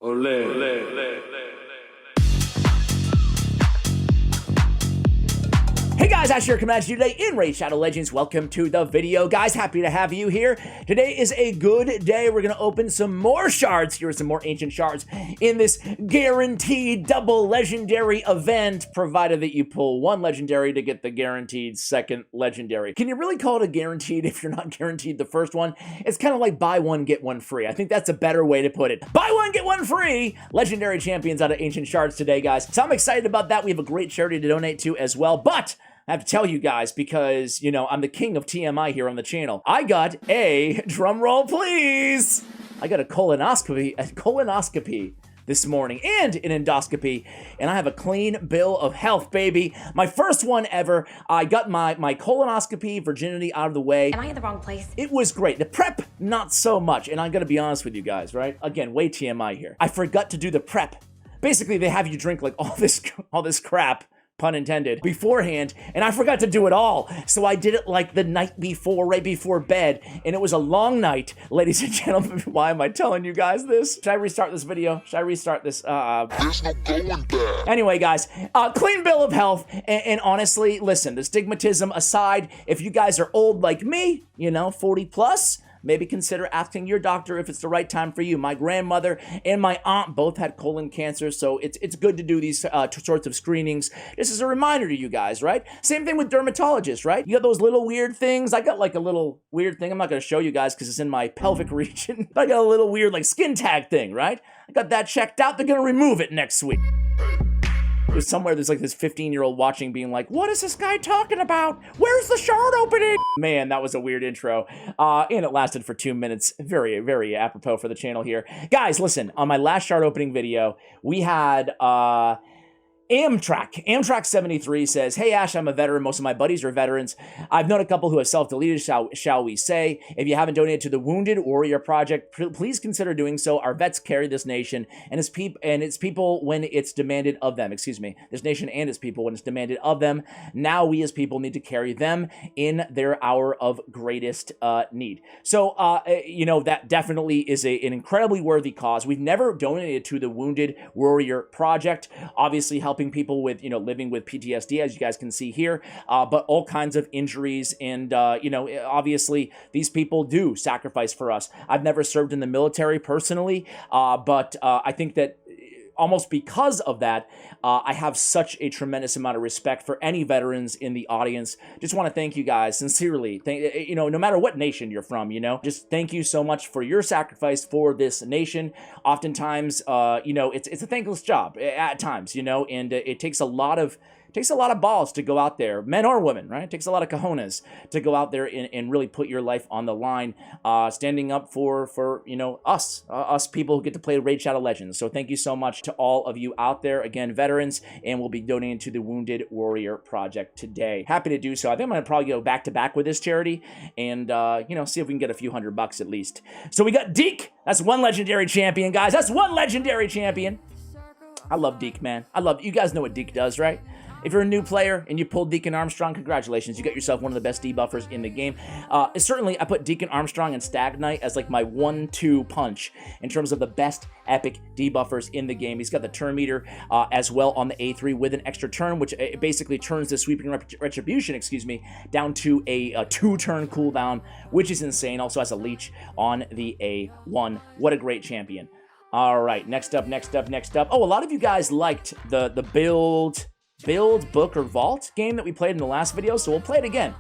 Olé, olé, olé. Hey guys, Ash here coming at you today in Raid Shadow Legends. Welcome to the video, guys. Happy to have you here. Today is a good day. We're going to open some more shards. Here are some more ancient shards in this guaranteed double legendary event, provided that you pull one legendary to get the guaranteed second legendary. Can you really call it a guaranteed if you're not guaranteed the first one? It's kind of like buy one, get one free. I think that's a better way to put it. Buy one, get one free. Legendary champions out of ancient shards today, guys. So I'm excited about that. We have a great charity to donate to as well, but I have to tell you guys because, you know, I'm the king of TMI here on the channel. I got a, drum roll please, I got a colonoscopy this morning and an endoscopy, and I have a clean bill of health, baby. My first one ever. I got my colonoscopy virginity out of the way. Am I in the wrong place? It was great. The prep, not so much, and I'm gonna be honest with you guys, right? Again, way TMI here. I forgot to do the prep. Basically, they have you drink like all this crap, pun intended, beforehand, and I forgot to do it all. So I did it like the night before, right before bed, and it was a long night, ladies and gentlemen. Why am I telling you guys this? Should I restart this video? Should I restart this? There's no going back. Anyway, guys, clean bill of health, and honestly, listen, the stigmatism aside, if you guys are old like me, you know, 40 plus, maybe consider asking your doctor if it's the right time for you. My grandmother and my aunt both had colon cancer, so it's good to do these sorts of screenings. This is a reminder to you guys, right? Same thing with dermatologists, right? You got those little weird things. I got like a little weird thing. I'm not going to show you guys because it's in my pelvic region, but I got a little weird like skin tag thing, right? I got that checked out. They're going to remove it next week. There's somewhere there's like this 15-year-old watching being like, what is this guy talking about? Where's the shard opening? Man, that was a weird intro. And it lasted for 2 minutes. Very, very apropos for the channel here. Guys, listen, on my last shard opening video, we had Amtrak 73 says, hey Ash, I'm a veteran. Most of my buddies are veterans. I've known a couple who have self-deleted, shall we say. If you haven't donated to the Wounded Warrior Project, please consider doing so. Our vets carry this nation and its people when it's demanded of them. Excuse me. This nation and its people when it's demanded of them. Now we as people need to carry them in their hour of greatest need. So, you know, that definitely is an incredibly worthy cause. We've never donated to the Wounded Warrior Project. Obviously, helping people with, you know, living with PTSD, as you guys can see here, but all kinds of injuries. And, you know, obviously these people do sacrifice for us. I've never served in the military personally, but I think that almost because of that, I have such a tremendous amount of respect for any veterans in the audience. Just want to thank you guys sincerely. You know, no matter what nation you're from, you know, just thank you so much for your sacrifice for this nation. Oftentimes, you know, it's a thankless job at times, you know, and it takes a lot of balls to go out there, men or women, right? It takes a lot of cojones to go out there and really put your life on the line, standing up for you know, us people who get to play Raid Shadow Legends. So thank you so much to all of you out there, again, veterans, and we'll be donating to the Wounded Warrior Project today. Happy to do so. I think I'm going to probably go back to back with this charity and, you know, see if we can get a few $100 at least. So we got Deke. That's one legendary champion, guys. That's one legendary champion. I love Deke, man. You guys know what Deke does, right? If you're a new player and you pulled Deacon Armstrong, congratulations. You got yourself one of the best debuffers in the game. Certainly, I put Deacon Armstrong and Stag Knight as like my 1-2 punch in terms of the best epic debuffers in the game. He's got the turn meter as well on the A3 with an extra turn, which basically turns the sweeping retribution, excuse me, down to a 2-turn cooldown, which is insane. Also has a leech on the A1. What a great champion. All right, next up. Oh, a lot of you guys liked the build, book, or vault game that we played in the last video, so we'll play it again.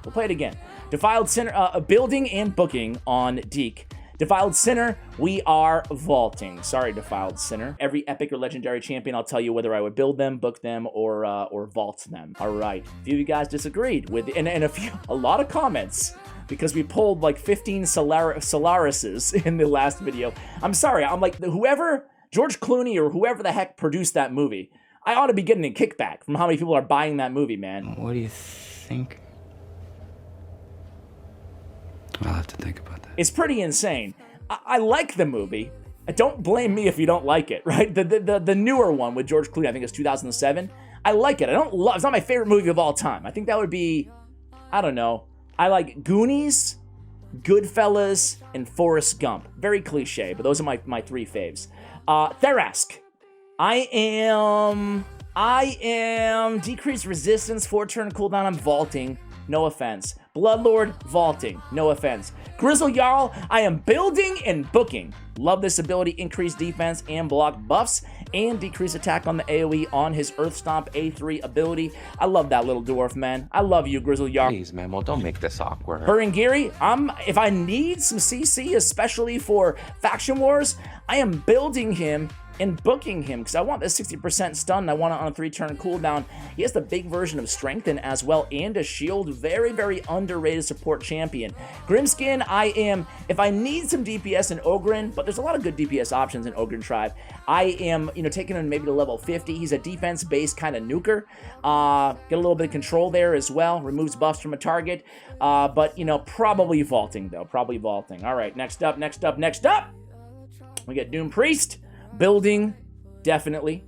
Defiled Sinner, building and booking on Deke. Defiled Sinner, we are vaulting. Sorry, Defiled Sinner. Every epic or legendary champion, I'll tell you whether I would build them, book them, or vault them. All right, a few of you guys disagreed with, and a lot of comments, because we pulled like 15 Solarises in the last video. I'm sorry, I'm like, whoever, George Clooney or whoever the heck produced that movie, I ought to be getting a kickback from how many people are buying that movie, man. What do you think? I'll have to think about that. It's pretty insane. I like the movie. Don't blame me if you don't like it, right? The newer one with George Clooney, I think it's 2007. I like it. It's not my favorite movie of all time. I think that would be, I don't know. I like Goonies, Goodfellas, and Forrest Gump. Very cliche, but those are my three faves. Therask. I am decreased resistance, 4-turn cooldown. I'm vaulting. No offense. Bloodlord, vaulting. No offense. Grizzle Jarl, I am building and booking. Love this ability. Increase defense and block buffs and decrease attack on the AoE on his Earth Stomp A3 ability. I love that little dwarf, man. I love you, Grizzle Jarl. Please, man, well, don't make this awkward. Hurangiri, if I need some CC, especially for Faction Wars, I am building him and booking him because I want this 60% stun. I want it on a 3-turn cooldown. He has the big version of Strengthen as well and a shield. Very, very underrated support champion. Grimskin, if I need some DPS in Ogryn, but there's a lot of good DPS options in Ogryn Tribe, I am, taking him maybe to level 50. He's a defense-based kind of nuker. Get a little bit of control there as well. Removes buffs from a target. But, probably vaulting, though. Probably vaulting. All right, next up. We get Doom Priest. Building, definitely.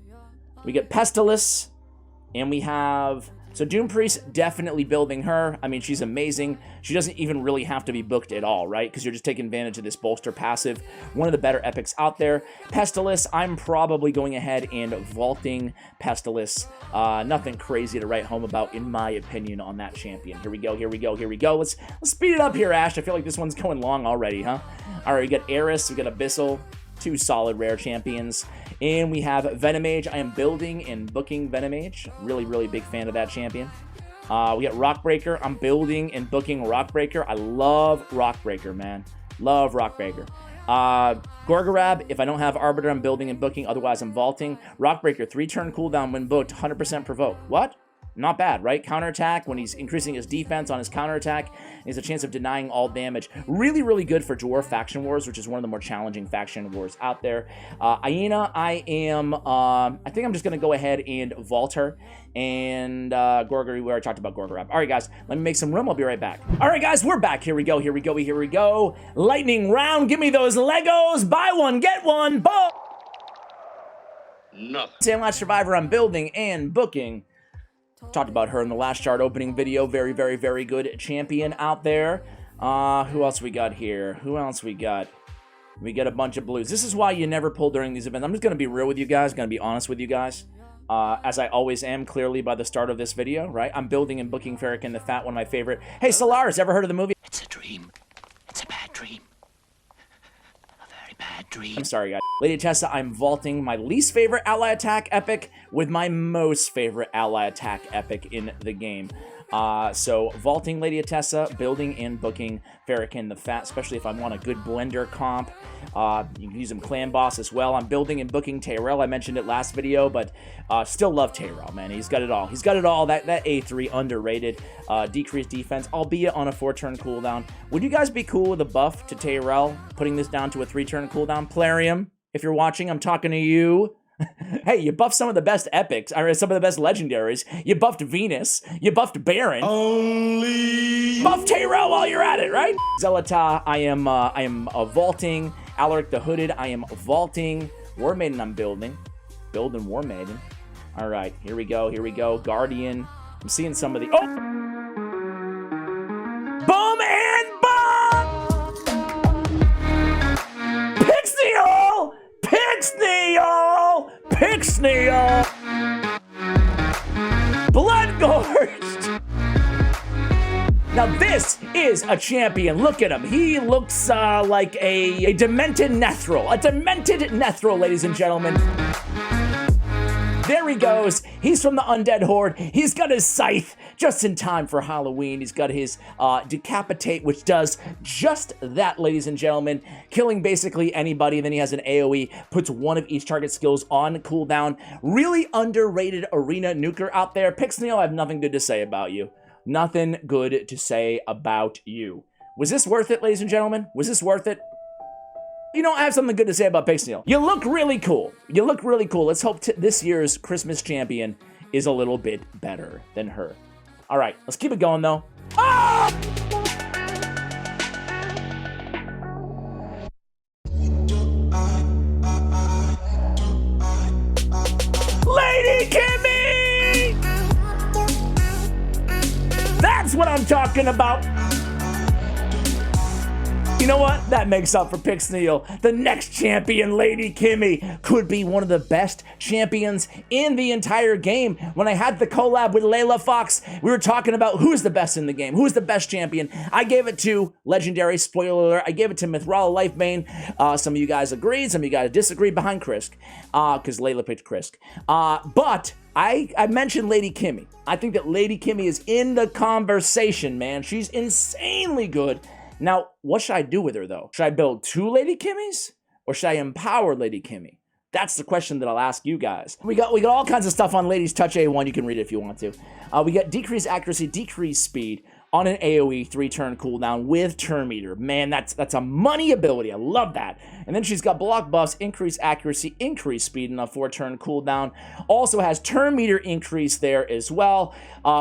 We get Pestilus, and we have... So Doom Priest, definitely building her. I mean, she's amazing. She doesn't even really have to be booked at all, right? Because you're just taking advantage of this bolster passive. One of the better epics out there. Pestilus, I'm probably going ahead and vaulting Pestilus. Nothing crazy to write home about, in my opinion, on that champion. Here we go. Let's speed it up here, Ash. I feel like this one's going long already, huh? All right, we got Eris, we got Abyssal. 2 solid rare champions. And we have Venomage. I am building and booking Venomage. Really, really big fan of that champion. We got Rockbreaker. I'm building and booking Rockbreaker. I love Rockbreaker, man. Love Rockbreaker. Gorgorab, if I don't have Arbiter, I'm building and booking. Otherwise, I'm vaulting. Rockbreaker, 3-turn cooldown when booked, 100% provoke. What? Not bad, right? Counterattack, when he's increasing his defense on his counterattack, he has a chance of denying all damage. Really, really good for Dwarf Faction Wars, which is one of the more challenging Faction Wars out there. Aina, I think I'm just going to go ahead and vault her. And Gorgor, we already talked about Gorgorab. All right, guys, let me make some room. I'll be right back. All right, guys, we're back. Here we go. Lightning round. Give me those Legos. Buy one, get one. Boom. Nothing. Sandlot Survivor, I'm building and booking. Talked about her in the last chart opening video. Very, very, very good champion out there. Who else we got here? We got a bunch of blues. This is why you never pull during these events. I'm just going to be real with you guys. Going to be honest with you guys. As I always am, clearly by the start of this video, right? I'm building and booking Farrakhan the Fat, one of my favorite. Hey, Solaris, ever heard of the movie? It's a dream. It's a bad dream. A very bad dream. I'm sorry, guys. Lady Tessa, I'm vaulting my least favorite ally attack epic with my most favorite ally attack epic in the game. So vaulting Lady Tessa, building and booking Farrakhan the Fat, especially if I want a good blender comp. You can use him Clan Boss as well. I'm building and booking Tyrell. I mentioned it last video, but still love Tyrell, man. He's got it all. That A3 underrated. Decreased defense, albeit on a 4-turn cooldown. Would you guys be cool with a buff to Tyrell, putting this down to a 3-turn cooldown? Plarium, if you're watching, I'm talking to you. Hey, you buffed some of the best epics, or some of the best legendaries. You buffed Venus. You buffed Baron. Buff Tyrell while you're at it, right? Zelata, I am vaulting. Alaric the Hooded, I am vaulting. War Maiden, I'm building. Building War Maiden. All right, here we go. Guardian. I'm seeing some of the... Oh! Boom and bomb! Pixnial! Bloodgorged! Now this is a champion. Look at him. He looks like a demented Nethril. A demented Nethril, ladies and gentlemen. There he goes. He's from the Undead Horde. He's got his scythe just in time for Halloween. He's got his Decapitate, which does just that, ladies and gentlemen. Killing basically anybody. Then he has an AoE. Puts one of each target skills on cooldown. Really underrated arena nuker out there. Pixniel, I have nothing good to say about you. Nothing good to say about you. Was this worth it, ladies and gentlemen? Was this worth it? You know, I have something good to say about Pixniel. You look really cool. Let's hope this year's Christmas champion is a little bit better than her. All right, let's keep it going, though. Oh! Lady Kimmy! That's what I'm talking about. You know what? That makes up for Pixneal. The next champion, Lady Kimmy, could be one of the best champions in the entire game. When I had the collab with Layla Fox, we were talking about who's the best in the game, who's the best champion. I gave it to Legendary, spoiler alert, I gave it to Mithrala Lifebane. Some of you guys agreed, some of you guys disagreed behind Krisk, because Layla picked Krisk. But I mentioned Lady Kimmy. I think that Lady Kimmy is in the conversation, man. She's insanely good. Now, what should I do with her, though? Should I build 2 Lady Kimmys? Or should I empower Lady Kimmy? That's the question that I'll ask you guys. We got all kinds of stuff on Ladies Touch A1. You can read it if you want to. We got decreased accuracy, decreased speed on an AoE 3-turn cooldown with Turn Meter. Man, that's a money ability. I love that. And then she's got block buffs, increased accuracy, increased speed, and a 4-turn cooldown. Also has Turn Meter increase there as well.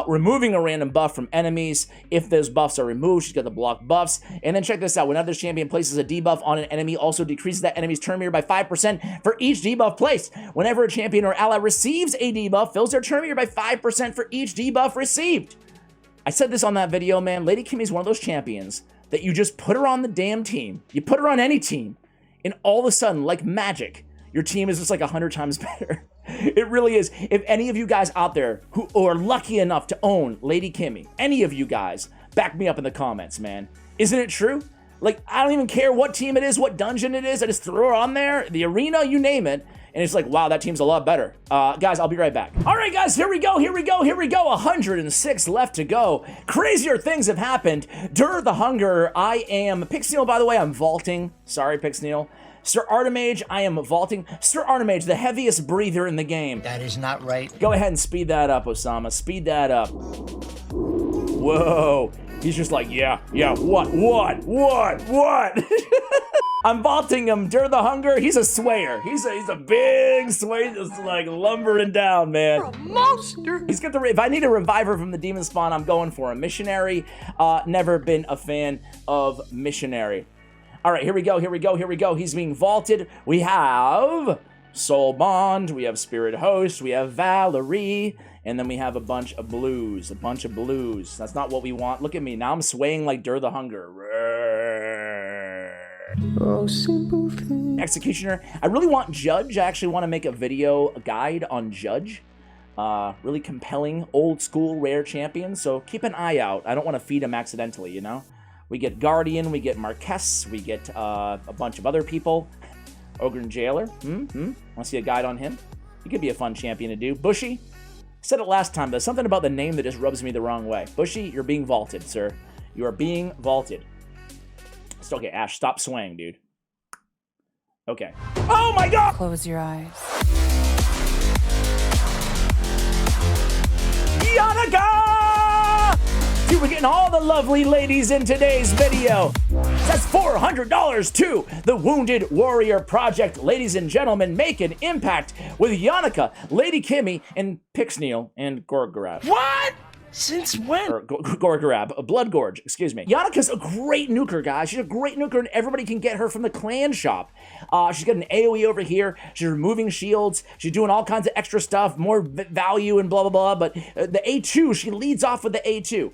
Removing a random buff from enemies. If those buffs are removed, she's got the block buffs. And then check this out. Whenever this champion places a debuff on an enemy, also decreases that enemy's Turn Meter by 5% for each debuff placed. Whenever a champion or ally receives a debuff, fills their Turn Meter by 5% for each debuff received. I said this on that video, man. Lady Kimmy is one of those champions that you just put her on the damn team. You put her on any team, and all of a sudden, like magic, your team is just like 100 times better. It really is. If any of you guys out there who are lucky enough to own Lady Kimmy, any of you guys, back me up in the comments, man. Isn't it true? Like, I don't even care what team it is, what dungeon it is. I just throw her on there, the arena, you name it. And it's like, wow, that team's a lot better. Guys, I'll be right back. All right, guys, here we go. 106 left to go. Crazier things have happened. Dur the Hunger, I am... Pixneal, by the way, I'm vaulting. Sorry, Pixneal. Sir Artemage, I am vaulting. Sir Artemage, the heaviest breather in the game. That is not right. Go ahead and speed that up, Osama. Speed that up. Whoa. He's just like, yeah, what? I'm vaulting him. Dur the Hunger, he's a swayer. He's a big sway, just like lumbering down, man. You're a monster. He's got the, if I need a reviver from the demon spawn, I'm going for a missionary. Never been a fan of missionary. All right, here we go. He's being vaulted. We have Soul Bond, we have Spirit Host, we have Valerie, and then we have a bunch of blues. That's not what we want. Look at me. Now I'm swaying like Dur the Hunger. Oh, simple thing. Executioner. I really want Judge. I actually want to make a video guide on Judge. Really compelling, old school, rare champion. So keep an eye out. I don't want to feed him accidentally, you know? We get Guardian, we get Marquess, we get a bunch of other people. Ogre Jailer. Want to see a guide on him? He could be a fun champion to do. Bushy. Said it last time, but there's something about the name that just rubs me the wrong way. Bushy, you're being vaulted, sir. You are being vaulted. It's okay, Ash, stop swaying, dude. Okay. Oh my god! Close your eyes. Yannicka! Dude, we're getting all the lovely ladies in today's video. That's $400 to the Wounded Warrior Project. Ladies and gentlemen, make an impact with Yannicka, Lady Kimmy, and Pixneal, and Gorgorab. What? Since when? Or Gorgorab, Blood Gorge, excuse me. Yannicka's a great nuker, guys. She's a great nuker, and everybody can get her from the clan shop. She's got an AoE over here. She's removing shields. She's doing all kinds of extra stuff, more value and blah, blah, blah. But the A2, she leads off with the A2.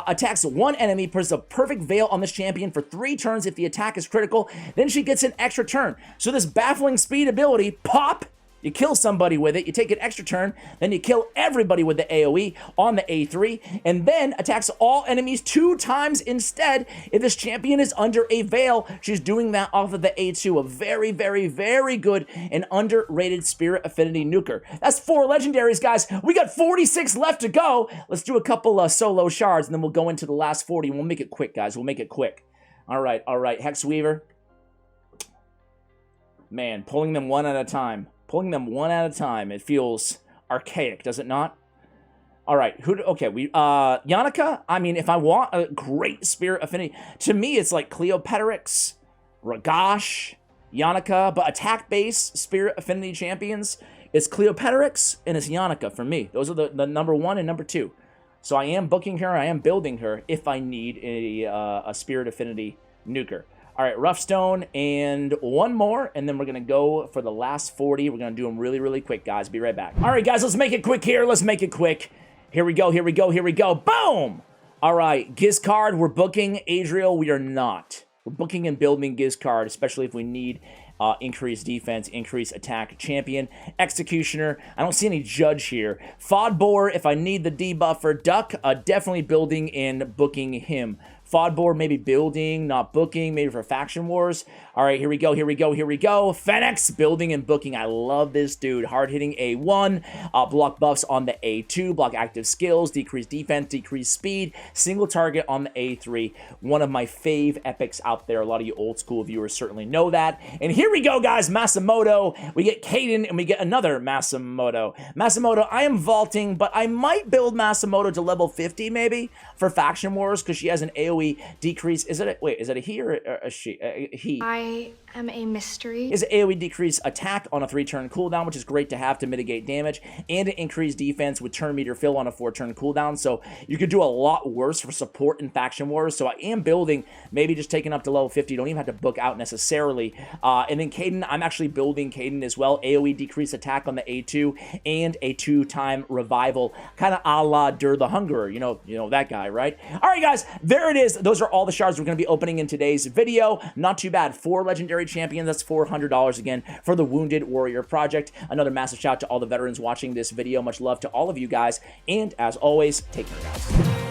Attacks one enemy, puts a perfect veil on this champion for 3 turns if the attack is critical. Then she gets an extra turn. So this baffling speed ability, pop, you kill somebody with it, you take an extra turn, then you kill everybody with the AoE on the A3, and then attacks all enemies 2 times instead if this champion is under a veil. She's doing that off of the A2. A very, very, very good and underrated Spirit Affinity nuker. That's 4 legendaries, guys. We got 46 left to go. Let's do a couple solo shards, and then we'll go into the last 40, and we'll make it quick, guys. We'll make it quick. All right. Hexweaver. Man, pulling them one at a time. It feels archaic, does it not? All right, Yannicka, I mean, if I want a great Spirit Affinity, to me, it's like Cleopatrix, Ragash, Yannicka, but attack-based Spirit Affinity champions, it's Cleopatrix and it's Yannicka for me. Those are the number 1 and number 2. So I am booking her, I am building her if I need a Spirit Affinity nuker. All right, Roughstone, and one more, and then we're going to go for the last 40. We're going to do them really, really quick, guys. Be right back. All right, guys, let's make it quick here. Here we go. Boom! All right, Gizcard, we're booking. Adriel, we are not. We're booking and building Giz card, especially if we need increased defense, increased attack. Champion, Executioner. I don't see any Judge here. Fodbor, if I need the debuffer. Duck, definitely building and booking him. Fodbor, maybe building, not booking, maybe for Faction Wars. All right, here we go, here we go, here we go. Fenix, building and booking. I love this dude. Hard-hitting A1, block buffs on the A2, block active skills, decrease defense, decrease speed, single target on the A3. One of my fave epics out there. A lot of you old-school viewers certainly know that. And here we go, guys. Masamoto. We get Kaden, and we get another Masamoto. Masamoto, I am vaulting, but I might build Masamoto to level 50, maybe, for Faction Wars, because she has an AoE decrease. Is it a he or a she? He. I am a mystery. Is AoE decrease attack on a 3-turn cooldown, which is great to have to mitigate damage, and an increased defense with turn meter fill on a 4-turn cooldown. So you could do a lot worse for support in Faction Wars. So I am building, maybe just taking up to level 50. You don't even have to book out necessarily. And then Kaden, I'm actually building Kaden as well. AoE decrease attack on the A2 and a 2-time revival, kind of a la Dur the Hungerer. You know that guy, right? All right, guys, there it is. Those are all the shards we're going to be opening in today's video. Not too bad. 4 legendary champions. That's $400 again for the Wounded Warrior Project. Another massive shout out to all the veterans watching this video. Much love to all of you guys. And as always, take care, guys.